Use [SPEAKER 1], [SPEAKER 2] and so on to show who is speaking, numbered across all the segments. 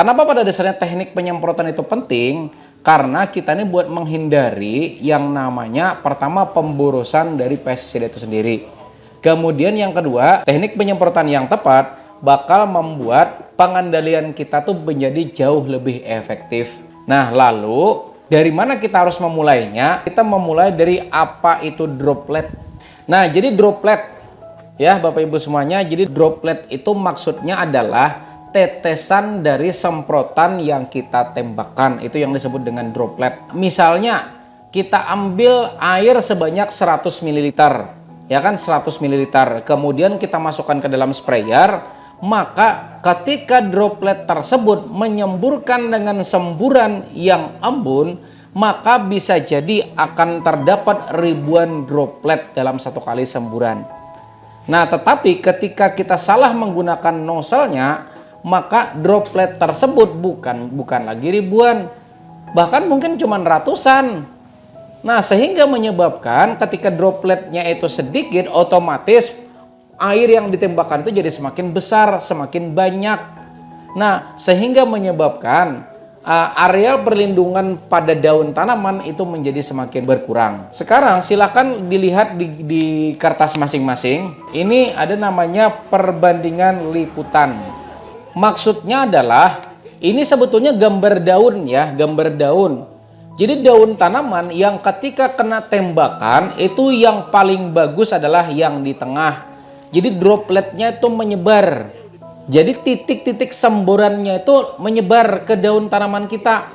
[SPEAKER 1] Kenapa pada dasarnya teknik penyemprotan itu penting? Karena kita ini buat menghindari yang namanya pertama pemborosan dari pestisida itu sendiri. Kemudian yang kedua, teknik penyemprotan yang tepat bakal membuat pengendalian kita tuh menjadi jauh lebih efektif. Nah, lalu dari mana kita harus memulainya? Kita memulai dari apa itu droplet. Nah, jadi droplet ya Bapak Ibu semuanya, jadi droplet itu maksudnya adalah tetesan dari semprotan yang kita tembakkan, itu yang disebut dengan droplet. Misalnya kita ambil air sebanyak 100 ml, ya kan 100 ml, kemudian kita masukkan ke dalam sprayer, maka ketika droplet tersebut menyemburkan dengan semburan yang embun, maka bisa jadi akan terdapat ribuan droplet dalam satu kali semburan. Nah, tetapi ketika kita salah menggunakan nozzle-nya, maka droplet tersebut bukan lagi ribuan, bahkan mungkin cuma ratusan. Nah, sehingga menyebabkan ketika dropletnya itu sedikit, otomatis air yang ditembakkan itu jadi semakin besar, semakin banyak. Nah, sehingga menyebabkan areal perlindungan pada daun tanaman itu menjadi semakin berkurang. Sekarang silakan dilihat di kertas masing-masing. Ini ada namanya perbandingan liputan. Maksudnya adalah ini sebetulnya gambar daun ya, gambar daun. Jadi daun tanaman yang ketika kena tembakan itu yang paling bagus adalah yang di tengah. Jadi dropletnya itu menyebar. Jadi titik-titik semburannya itu menyebar ke daun tanaman kita.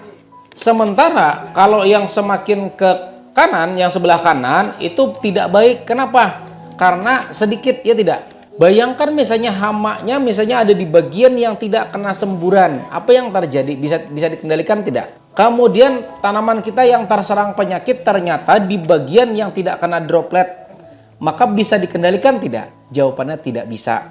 [SPEAKER 1] Sementara kalau yang semakin ke kanan, yang sebelah kanan itu tidak baik. Kenapa? Karena sedikit ya tidak. Bayangkan misalnya hamanya misalnya ada di bagian yang tidak kena semburan. Apa yang terjadi? Bisa dikendalikan tidak? Kemudian tanaman kita yang terserang penyakit ternyata di bagian yang tidak kena droplet. Maka bisa dikendalikan tidak? Jawabannya tidak bisa.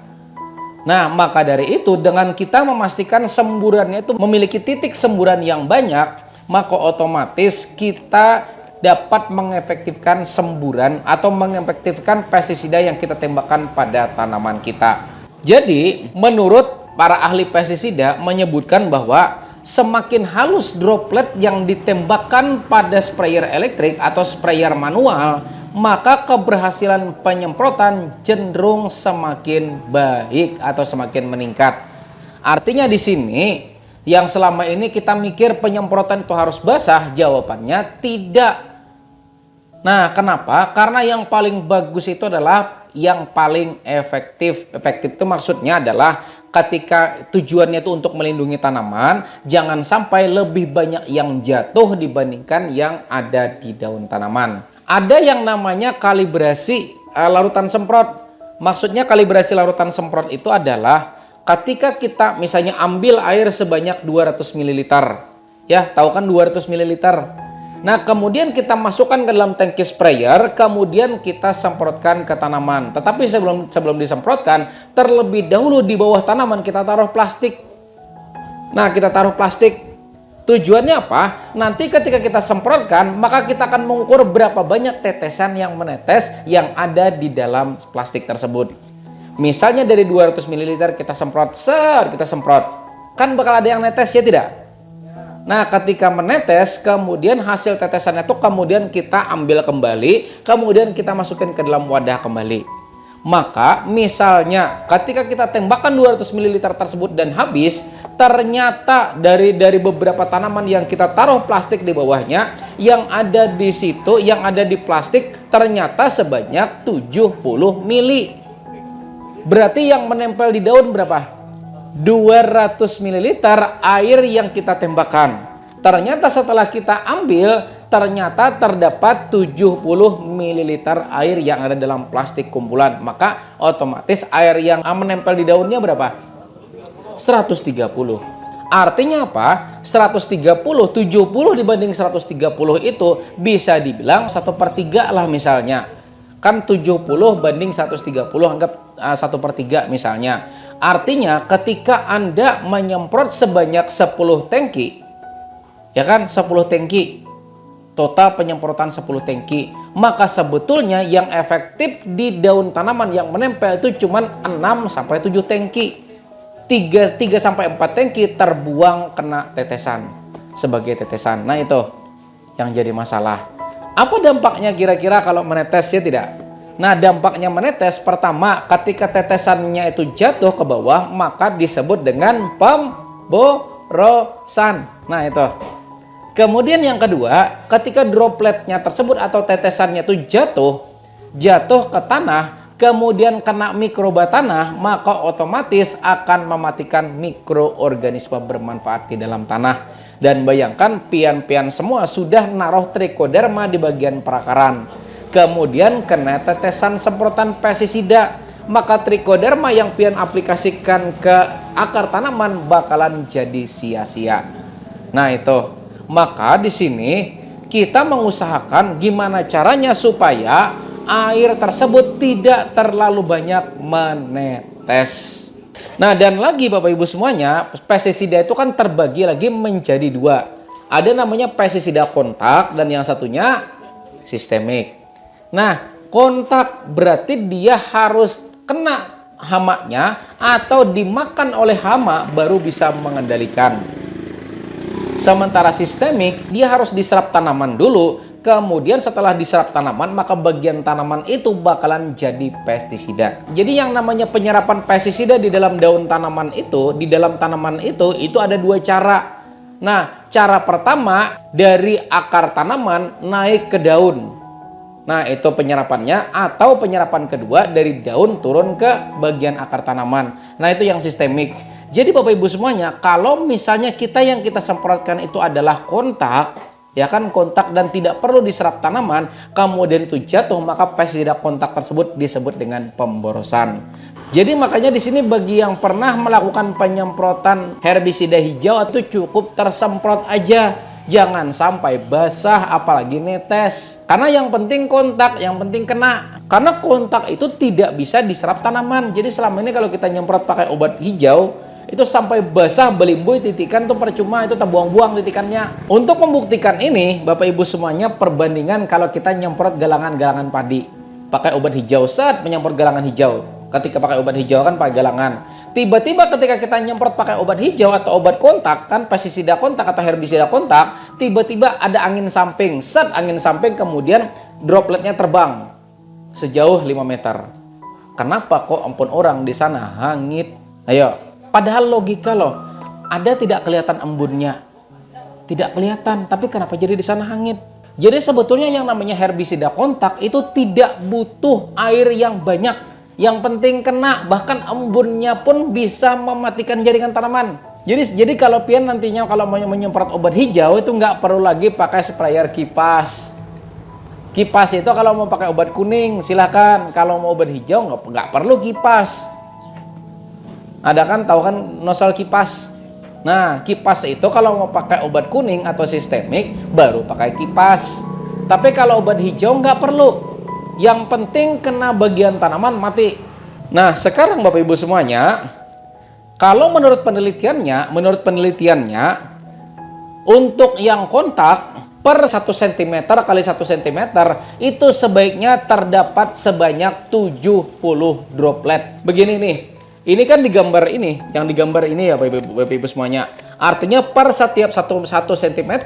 [SPEAKER 1] Nah, maka dari itu dengan kita memastikan semburannya itu memiliki titik semburan yang banyak, maka otomatis kita dapat mengefektifkan semburan atau mengefektifkan pestisida yang kita tembakkan pada tanaman kita. Jadi, menurut para ahli pestisida menyebutkan bahwa semakin halus droplet yang ditembakkan pada sprayer elektrik atau sprayer manual, maka keberhasilan penyemprotan cenderung semakin baik atau semakin meningkat. Artinya di sini yang selama ini kita mikir penyemprotan itu harus basah, jawabannya tidak. Nah, kenapa? Karena yang paling bagus itu adalah yang paling efektif. Efektif itu maksudnya adalah ketika tujuannya itu untuk melindungi tanaman, jangan sampai lebih banyak yang jatuh dibandingkan yang ada di daun tanaman. Ada yang namanya kalibrasi larutan semprot. Maksudnya kalibrasi larutan semprot itu adalah ketika kita misalnya ambil air sebanyak 200 ml. Ya, tahu kan 200 ml. Nah, kemudian kita masukkan ke dalam tangki sprayer, kemudian kita semprotkan ke tanaman. Tetapi sebelum disemprotkan, terlebih dahulu di bawah tanaman kita taruh plastik. Nah, kita taruh plastik. Tujuannya apa? Nanti ketika kita semprotkan, maka kita akan mengukur berapa banyak tetesan yang menetes yang ada di dalam plastik tersebut. Misalnya dari 200 ml kita semprot, kita semprot. Kan bakal ada yang netes ya tidak? Nah, ketika menetes, kemudian hasil tetesannya itu kemudian kita ambil kembali, kemudian kita masukin ke dalam wadah kembali. Maka, misalnya ketika kita tembakkan 200 ml tersebut dan habis, ternyata dari beberapa tanaman yang kita taruh plastik di bawahnya, yang ada di situ, yang ada di plastik, ternyata sebanyak 70 ml. Berarti yang menempel di daun berapa? 200 ml air yang kita tembakkan. Ternyata setelah kita ambil, ternyata terdapat 70 ml air yang ada dalam plastik kumpulan. Maka otomatis air yang menempel di daunnya berapa? 130. Artinya apa? 130, 70 dibanding 130 itu bisa dibilang 1/3 lah misalnya. Kan 70 banding 130, anggap 1/3 misalnya. Artinya ketika Anda menyemprot sebanyak 10 tangki, ya kan 10 tangki, total penyemprotan 10 tangki, maka sebetulnya yang efektif di daun tanaman yang menempel itu cuma 6-7 tangki. 3 sampai 4 tangki terbuang kena tetesan sebagai tetesan. Nah, itu yang jadi masalah. Apa dampaknya kira-kira kalau menetes ya tidak? Nah, dampaknya menetes pertama ketika tetesannya itu jatuh ke bawah maka disebut dengan pemborosan. Nah, itu. Kemudian yang kedua, ketika dropletnya tersebut atau tetesannya itu jatuh ke tanah, kemudian kena mikroba tanah, maka otomatis akan mematikan mikroorganisme bermanfaat di dalam tanah. Dan bayangkan pian-pian semua sudah naruh trichoderma di bagian perakaran. Kemudian kena tetesan semprotan pestisida, maka trichoderma yang pian aplikasikan ke akar tanaman bakalan jadi sia-sia. Nah, itu. Maka di sini kita mengusahakan gimana caranya supaya air tersebut tidak terlalu banyak menetes. Nah, dan lagi Bapak Ibu semuanya, pestisida itu kan terbagi lagi menjadi 2. Ada namanya pestisida kontak dan yang satunya sistemik. Nah, kontak berarti dia harus kena hamanya atau dimakan oleh hama baru bisa mengendalikan. Sementara sistemik, dia harus diserap tanaman dulu, kemudian setelah diserap tanaman, maka bagian tanaman itu bakalan jadi pestisida. Jadi yang namanya penyerapan pestisida di dalam daun tanaman itu, itu ada 2 cara. Nah, cara pertama dari akar tanaman naik ke daun. Nah, itu penyerapannya, atau penyerapan kedua dari daun turun ke bagian akar tanaman. Nah, itu yang sistemik. Jadi Bapak Ibu semuanya, kalau misalnya yang kita semprotkan itu adalah kontak, ya kan, kontak dan tidak perlu diserap tanaman, kemudian itu jatuh, maka pestisida kontak tersebut disebut dengan pemborosan. Jadi makanya di sini bagi yang pernah melakukan penyemprotan herbisida hijau itu cukup tersemprot aja. Jangan sampai basah apalagi netes. Karena yang penting kontak, yang penting kena. Karena kontak itu tidak bisa diserap tanaman. Jadi selama ini kalau kita nyemprot pakai obat hijau, itu sampai basah belimbuy titikan tuh percuma, itu terbuang-buang titikannya. Untuk membuktikan ini, Bapak Ibu semuanya, perbandingan kalau kita nyemprot galangan-galangan padi pakai obat hijau, saat menyemprot galangan hijau. Ketika pakai obat hijau kan pakai galangan. Tiba-tiba ketika kita nyemprot pakai obat hijau atau obat kontak, kan pestisida kontak atau herbisida kontak, tiba-tiba ada angin samping. Set angin samping, kemudian dropletnya terbang sejauh 5 meter. Kenapa kok ampun orang di sana hangit? Ayo. Padahal logika loh, ada tidak kelihatan embunnya, tidak kelihatan, tapi kenapa jadi di sana hangit? Jadi sebetulnya yang namanya herbisida kontak itu tidak butuh air yang banyak, yang penting kena, bahkan embunnya pun bisa mematikan jaringan tanaman. Jadi kalau pian nantinya kalau mau menyemprot obat hijau itu nggak perlu lagi pakai sprayer kipas. Kipas itu kalau mau pakai obat kuning silahkan, kalau mau obat hijau nggak perlu kipas. Ada kan, tahu kan nozzle kipas. Nah, kipas itu kalau mau pakai obat kuning atau sistemik baru pakai kipas. Tapi kalau obat hijau nggak perlu. Yang penting kena bagian tanaman mati. Nah, sekarang Bapak Ibu semuanya, kalau menurut penelitiannya untuk yang kontak per 1 cm kali 1 cm itu sebaiknya terdapat sebanyak 70 droplet. Begini nih. Ini kan digambar ini, yang digambar ini ya Bapak Ibu semuanya. Artinya per setiap 1 cm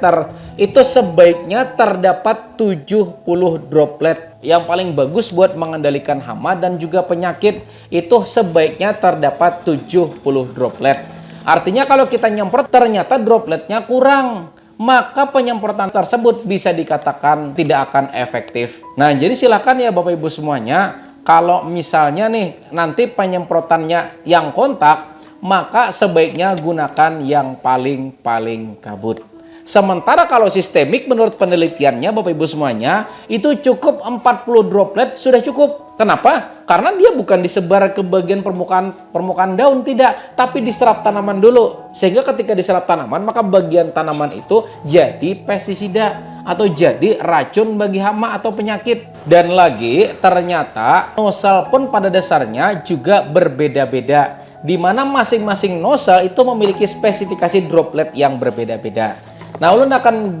[SPEAKER 1] itu sebaiknya terdapat 70 droplet. Yang paling bagus buat mengendalikan hama dan juga penyakit itu sebaiknya terdapat 70 droplet. Artinya kalau kita nyemprot ternyata dropletnya kurang, maka penyemprotan tersebut bisa dikatakan tidak akan efektif. Nah, jadi silakan ya Bapak Ibu semuanya, kalau misalnya nih nanti penyemprotannya yang kontak, maka sebaiknya gunakan yang paling kabut. Sementara kalau sistemik menurut penelitiannya Bapak Ibu semuanya itu cukup 40 droplet sudah cukup. Kenapa? Karena dia bukan disebar ke bagian permukaan daun, tidak, tapi diserap tanaman dulu. Sehingga ketika diserap tanaman maka bagian tanaman itu jadi pestisida atau jadi racun bagi hama atau penyakit. Dan lagi ternyata nozzle pun pada dasarnya juga berbeda-beda, di mana masing-masing nozzle itu memiliki spesifikasi droplet yang berbeda-beda. Nah, ulun akan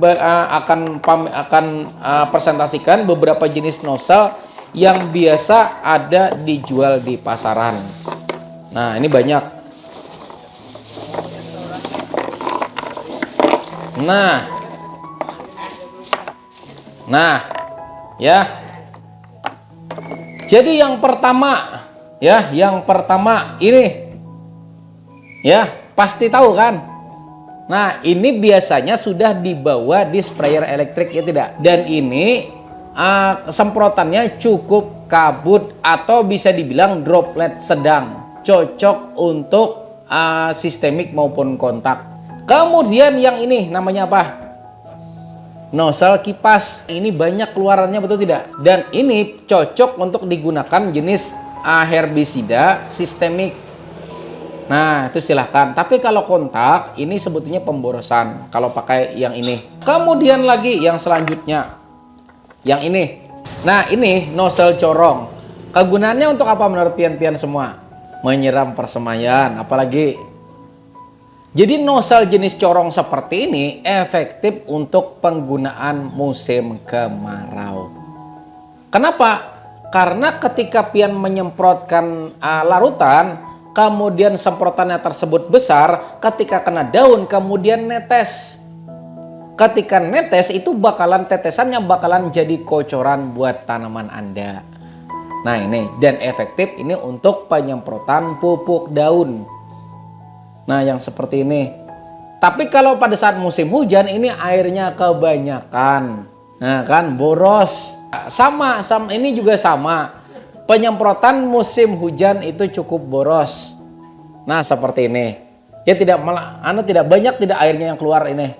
[SPEAKER 1] presentasikan beberapa jenis nozzle yang biasa ada dijual di pasaran. Nah, ini banyak. Nah, nah, ya. Jadi yang pertama, ya, yang pertama ini, ya, pasti tahu kan? Nah, ini biasanya sudah dibawa di sprayer elektrik ya tidak? Dan ini semprotannya cukup kabut atau bisa dibilang droplet sedang, cocok untuk sistemik maupun kontak. Kemudian yang ini namanya apa? Nozzle kipas. Ini banyak keluarannya, betul tidak? Dan ini cocok untuk digunakan jenis herbisida sistemik. Nah, itu silahkan. Tapi kalau kontak, ini sebetulnya pemborosan kalau pakai yang ini. Kemudian lagi yang selanjutnya, yang ini. Nah, ini nozzle corong. Kegunaannya untuk apa menurut pian-pian semua? Menyiram persemaian, apalagi. Jadi nozzle jenis corong seperti ini efektif untuk penggunaan musim kemarau. Kenapa? Karena ketika pian menyemprotkan larutan, kemudian semprotannya tersebut besar, ketika kena daun kemudian netes. Ketika netes itu tetesannya bakalan jadi kocoran buat tanaman Anda. Nah ini, dan efektif ini untuk penyemprotan pupuk daun. Nah yang seperti ini. Tapi kalau pada saat musim hujan ini airnya kebanyakan. Nah kan boros. Sama ini juga sama. Penyemprotan musim hujan itu cukup boros. Nah seperti ini. Ya tidak banyak tidak airnya yang keluar ini.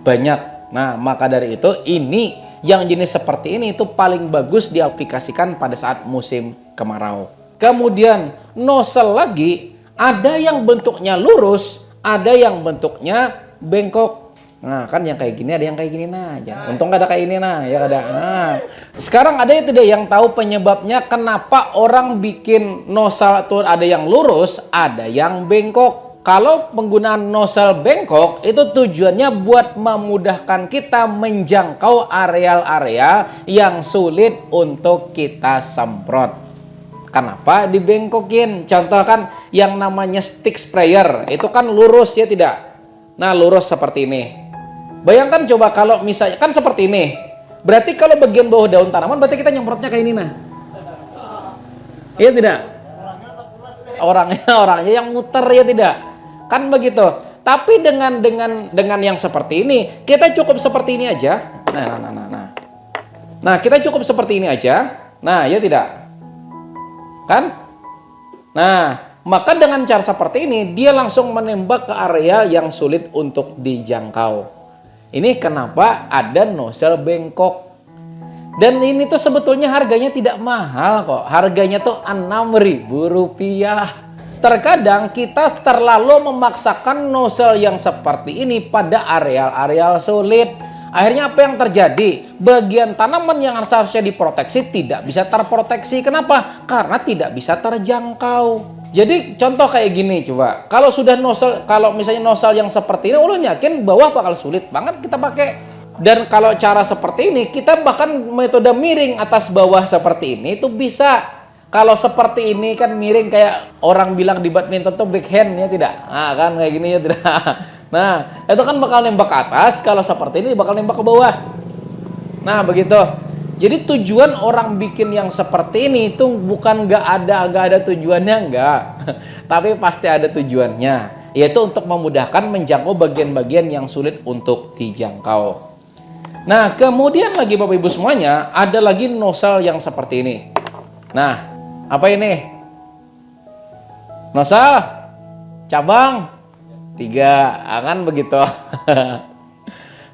[SPEAKER 1] Banyak. Nah maka dari itu ini yang jenis seperti ini itu paling bagus diaplikasikan pada saat musim kemarau. Kemudian nozzle lagi. Ada yang bentuknya lurus, ada yang bentuknya bengkok. Nah, kan yang kayak gini ada yang kayak gini. Nah, untung gak ada kayak ini. Nah, ya ada. Nah, sekarang ada yang tidak yang tahu penyebabnya kenapa orang bikin nozzle itu ada yang lurus, ada yang bengkok. Kalau penggunaan nozzle bengkok itu tujuannya buat memudahkan kita menjangkau area-area yang sulit untuk kita semprot. Kenapa dibengkokin? Contoh kan yang namanya stick sprayer itu kan lurus ya tidak? Nah lurus seperti ini. Bayangkan coba kalau misalnya kan seperti ini. Berarti kalau bagian bawah daun tanaman berarti kita nyemprotnya kayak ini nah. Iya tidak? Orangnya yang muter ya tidak? Kan begitu. Tapi dengan yang seperti ini kita cukup seperti ini aja. Nah kita cukup seperti ini aja. Nah ya tidak? Kan? Nah, maka dengan cara seperti ini dia langsung menembak ke area yang sulit untuk dijangkau. Ini kenapa ada nozzle bengkok. Dan ini tuh sebetulnya harganya tidak mahal kok. Harganya tuh Rp6.000. Terkadang kita terlalu memaksakan nozzle yang seperti ini pada areal-areal sulit. Akhirnya apa yang terjadi? Bagian tanaman yang seharusnya diproteksi tidak bisa terproteksi. Kenapa? Karena tidak bisa terjangkau. Jadi contoh kayak gini coba. Kalau sudah nozzle, kalau misalnya nozzle yang seperti ini, ulun yakin bawah bakal sulit banget kita pakai. Dan kalau cara seperti ini, kita bahkan metode miring atas bawah seperti ini itu bisa. Kalau seperti ini kan miring kayak orang bilang di badminton tuh backhand ya tidak? Nah kan kayak gini ya tidak? Nah, itu kan bakal nembak ke atas, kalau seperti ini bakal nembak ke bawah. Nah, begitu. Jadi tujuan orang bikin yang seperti ini itu bukan nggak ada tujuannya, enggak. Tapi pasti ada tujuannya, yaitu untuk memudahkan menjangkau bagian-bagian yang sulit untuk dijangkau. Nah, kemudian lagi Bapak Ibu semuanya, ada lagi nozzle yang seperti ini. Nah, apa ini? Nozzle cabang 3, kan begitu.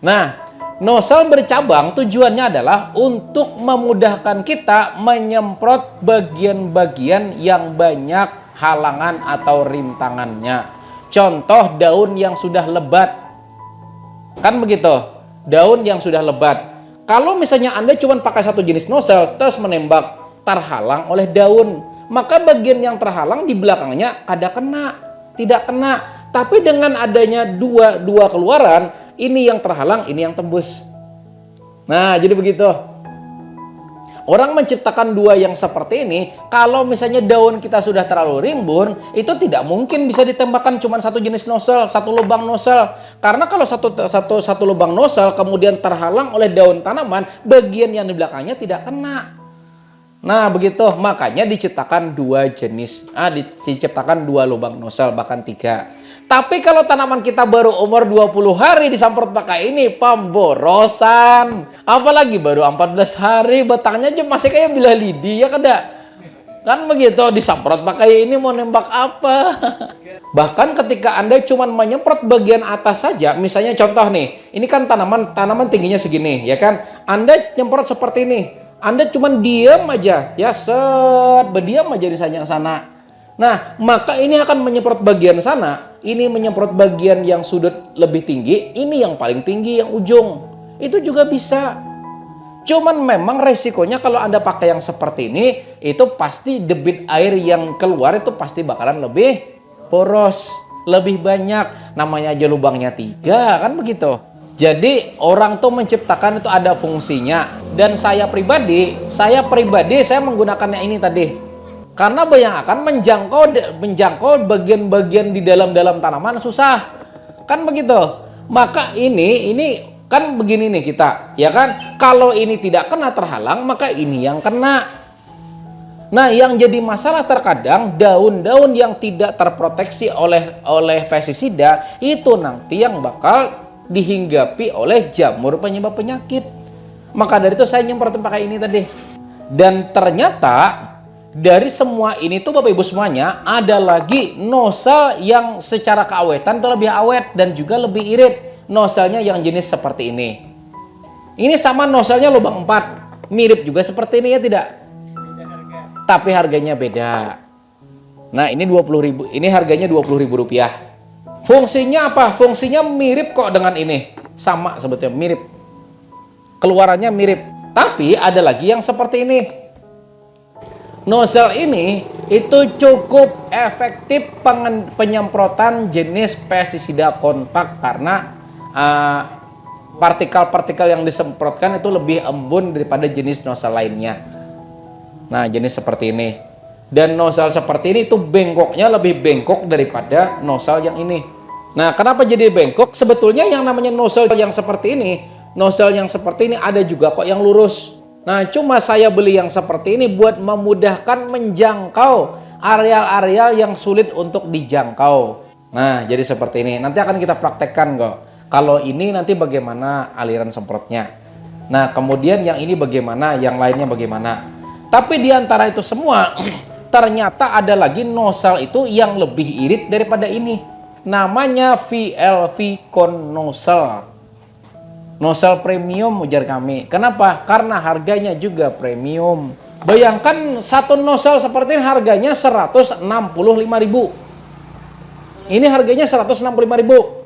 [SPEAKER 1] Nah, nozzle bercabang tujuannya adalah untuk memudahkan kita menyemprot bagian-bagian yang banyak halangan atau rintangannya. Contoh daun yang sudah lebat. Kan begitu? Daun yang sudah lebat. Kalau misalnya Anda cuma pakai satu jenis nozzle terus menembak, terhalang oleh daun, maka bagian yang terhalang di belakangnya kada kena, tidak kena. Tapi dengan adanya dua keluaran, ini yang terhalang, ini yang tembus. Nah, jadi begitu. Orang menciptakan dua yang seperti ini, kalau misalnya daun kita sudah terlalu rimbun, itu tidak mungkin bisa ditembakkan cuma satu jenis nozzle, satu lubang nozzle. Karena kalau satu lubang nozzle kemudian terhalang oleh daun tanaman, bagian yang di belakangnya tidak kena. Nah, begitu. Makanya diciptakan dua jenis, diciptakan dua lubang nozzle, bahkan 3. Tapi kalau tanaman kita baru umur 20 hari disemprot pakai ini, pemborosan. Apalagi baru 14 hari, batangnya aja masih kayak bilah lidi, ya kan begitu, disemprot pakai ini mau nembak apa? Bahkan ketika Anda cuma menyemprot bagian atas saja, misalnya contoh nih, ini kan tanaman tingginya segini, ya kan? Anda nyemprot seperti ini, Anda cuma diam aja, ya berdiam aja di sana. Nah, maka ini akan menyemprot bagian sana, ini menyemprot bagian yang sudut lebih tinggi, ini yang paling tinggi, yang ujung. Itu juga bisa. Cuman memang resikonya kalau Anda pakai yang seperti ini, itu pasti debit air yang keluar itu pasti bakalan lebih boros, lebih banyak. Namanya aja lubangnya 3, kan begitu. Jadi orang tuh menciptakan itu ada fungsinya. Dan saya pribadi menggunakannya ini tadi. Karena akan menjangkau bagian-bagian di dalam tanaman susah. Kan begitu. Maka ini kan begini nih kita, ya kan? Kalau ini tidak kena terhalang, maka ini yang kena. Nah, yang jadi masalah terkadang daun-daun yang tidak terproteksi oleh pestisida itu nanti yang bakal dihinggapi oleh jamur penyebab penyakit. Maka dari itu saya nyemprotin pakai ini tadi. Dan ternyata dari semua ini tuh Bapak Ibu semuanya, ada lagi nozzle yang secara keawetan itu lebih awet dan juga lebih irit. Nozzle-nya yang jenis seperti ini. Ini sama nozzle-nya lubang 4. Mirip juga seperti ini, ya tidak? Tapi harganya beda. Nah, ini 20.000. Ini harganya Rp20.000. Fungsinya apa? Fungsinya mirip kok dengan ini. Sama sebetulnya, mirip. Keluarannya mirip. Tapi ada lagi yang seperti ini. Nozzle ini itu cukup efektif penyemprotan jenis pestisida kontak karena partikel-partikel yang disemprotkan itu lebih embun daripada jenis nozzle lainnya. Nah, jenis seperti ini. Dan nozzle seperti ini itu bengkoknya lebih bengkok daripada nozzle yang ini. Nah, kenapa jadi bengkok? Sebetulnya yang namanya nozzle yang seperti ini ada juga kok yang lurus. Nah, cuma saya beli yang seperti ini buat memudahkan menjangkau areal-areal yang sulit untuk dijangkau. Nah, jadi seperti ini. Nanti akan kita praktekkan kok. Kalau ini nanti bagaimana aliran semprotnya. Nah, kemudian yang ini bagaimana, yang lainnya bagaimana. Tapi di antara itu semua, ternyata ada lagi nozzle itu yang lebih irit daripada ini. Namanya VLV Cone Nozzle. Nozzle premium ujar kami. Kenapa? Karena harganya juga premium. Bayangkan satu nozzle seperti ini harganya Rp165.000. Ini harganya Rp165.000.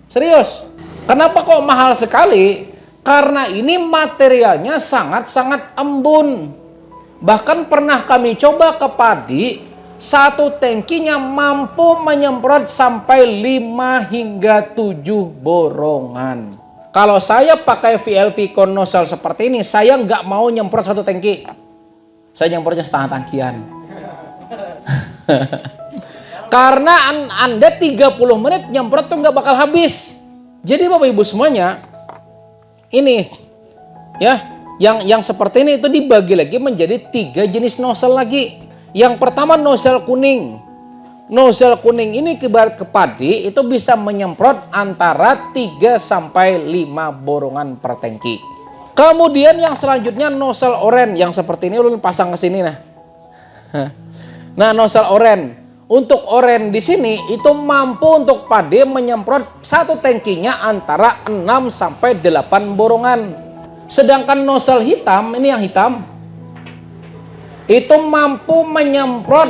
[SPEAKER 1] Serius. Kenapa kok mahal sekali? Karena ini materialnya sangat-sangat embun. Bahkan pernah kami coba ke padi, satu tangkinya mampu menyemprot sampai 5 hingga 7 borongan. Kalau saya pakai VLV Cone Nozzle seperti ini, saya nggak mau nyemprot satu tangki. Saya nyemprotnya setengah tangkian. Karena Anda 30 menit nyemprot tuh nggak bakal habis. Jadi Bapak Ibu semuanya, ini ya, yang seperti ini itu dibagi lagi menjadi 3 jenis nozzle lagi. Yang pertama nozzle kuning. Nozzle kuning ini ibarat ke padi itu bisa menyemprot antara 3 sampai 5 borongan per tangki. Kemudian yang selanjutnya nozzle oranye yang seperti ini, ulun pasang ke sini nah. Nah, nozzle oranye. Untuk oranye di sini itu mampu untuk padi menyemprot satu tangkinya antara 6 sampai 8 borongan. Sedangkan nozzle hitam, ini yang hitam, itu mampu menyemprot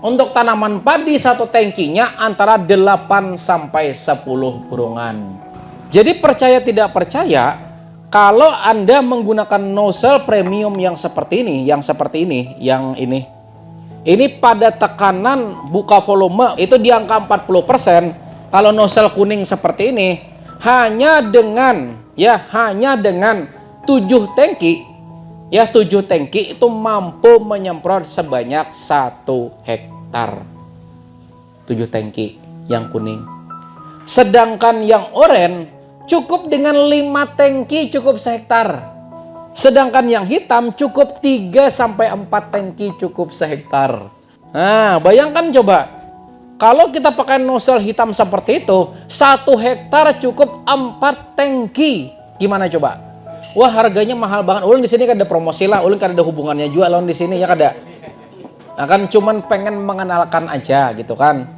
[SPEAKER 1] untuk tanaman padi satu tangkinya antara 8 sampai 10 borongan. Jadi percaya tidak percaya, kalau Anda menggunakan nozzle premium yang seperti ini, yang ini pada tekanan buka volume itu di angka 40%. Kalau nozzle kuning seperti ini hanya dengan 7 tangki Ya, 7 tangki itu mampu menyemprot sebanyak 1 hektar. 7 tangki yang kuning. Sedangkan yang oranye cukup dengan 5 tangki cukup sehektar. Sedangkan yang hitam cukup 3-4 tangki cukup sehektar. Nah, bayangkan coba. Kalau kita pakai nozzle hitam seperti itu, 1 hektar cukup 4 tangki. Gimana coba? Wah, harganya mahal banget. Ulun di sini kan ada promosi lah, ulun kan ada hubungannya juga lawan di sini ya kada. Nah, kan cuman pengen mengenalkan aja gitu kan.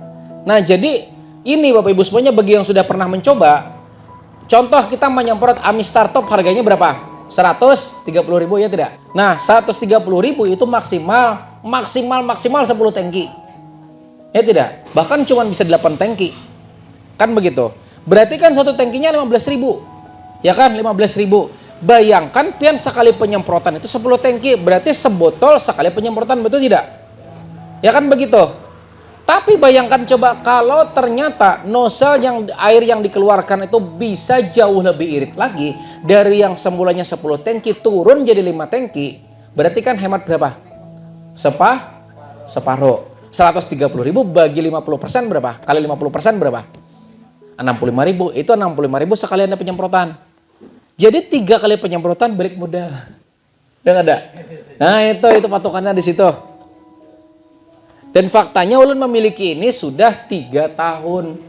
[SPEAKER 1] Nah, jadi ini Bapak Ibu semuanya bagi yang sudah pernah mencoba. Contoh kita menyemprot Amistar Top harganya berapa? 130.000 ya tidak? Nah, 130.000 itu maksimal 10 tangki. Ya tidak? Bahkan cuma bisa 8 tangki. Kan begitu. Berarti kan satu tangkinya 15.000. Ya kan? 15.000. Bayangkan pian sekali penyemprotan itu 10 tangki, berarti sebotol sekali penyemprotan, betul tidak? Ya kan begitu. Tapi bayangkan coba kalau ternyata nozzle yang air yang dikeluarkan itu bisa jauh lebih irit lagi dari yang semulanya 10 tangki turun jadi 5 tangki, berarti kan hemat berapa? Separuh. 130.000 bagi 50% berapa? Kali 50% berapa? 65.000. Itu 65.000 sekali Anda penyemprotan. Jadi 3 kali penyemprotan break modal. Yang ada. Nah, itu patokannya di situ. Dan faktanya ulun memiliki ini sudah 3 tahun.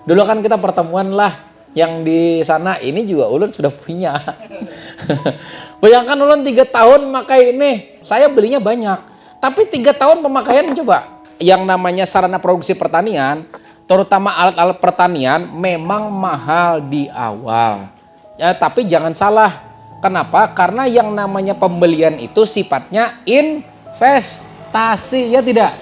[SPEAKER 1] Dulu kan kita pertemuan lah yang di sana, ini juga ulun sudah punya. Bayangkan ulun 3 tahun pakai ini, saya belinya banyak. Tapi 3 tahun pemakaian coba. Yang namanya sarana produksi pertanian, terutama alat-alat pertanian memang mahal di awal. Ya, tapi jangan salah. Kenapa? Karena yang namanya pembelian itu sifatnya investasi, ya tidak?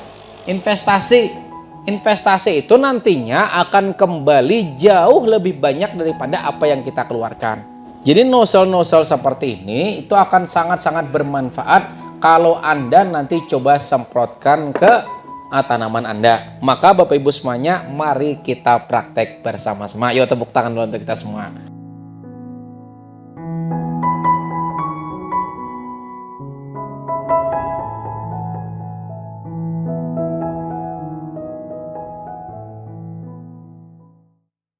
[SPEAKER 1] Investasi. Investasi itu nantinya akan kembali jauh lebih banyak daripada apa yang kita keluarkan. Jadi nozzle-nozzle seperti ini itu akan sangat-sangat bermanfaat kalau Anda nanti coba semprotkan ke tanaman Anda. Maka Bapak Ibu semuanya, mari kita praktek bersama-sama. Yuk tepuk tangan dulu untuk kita semua.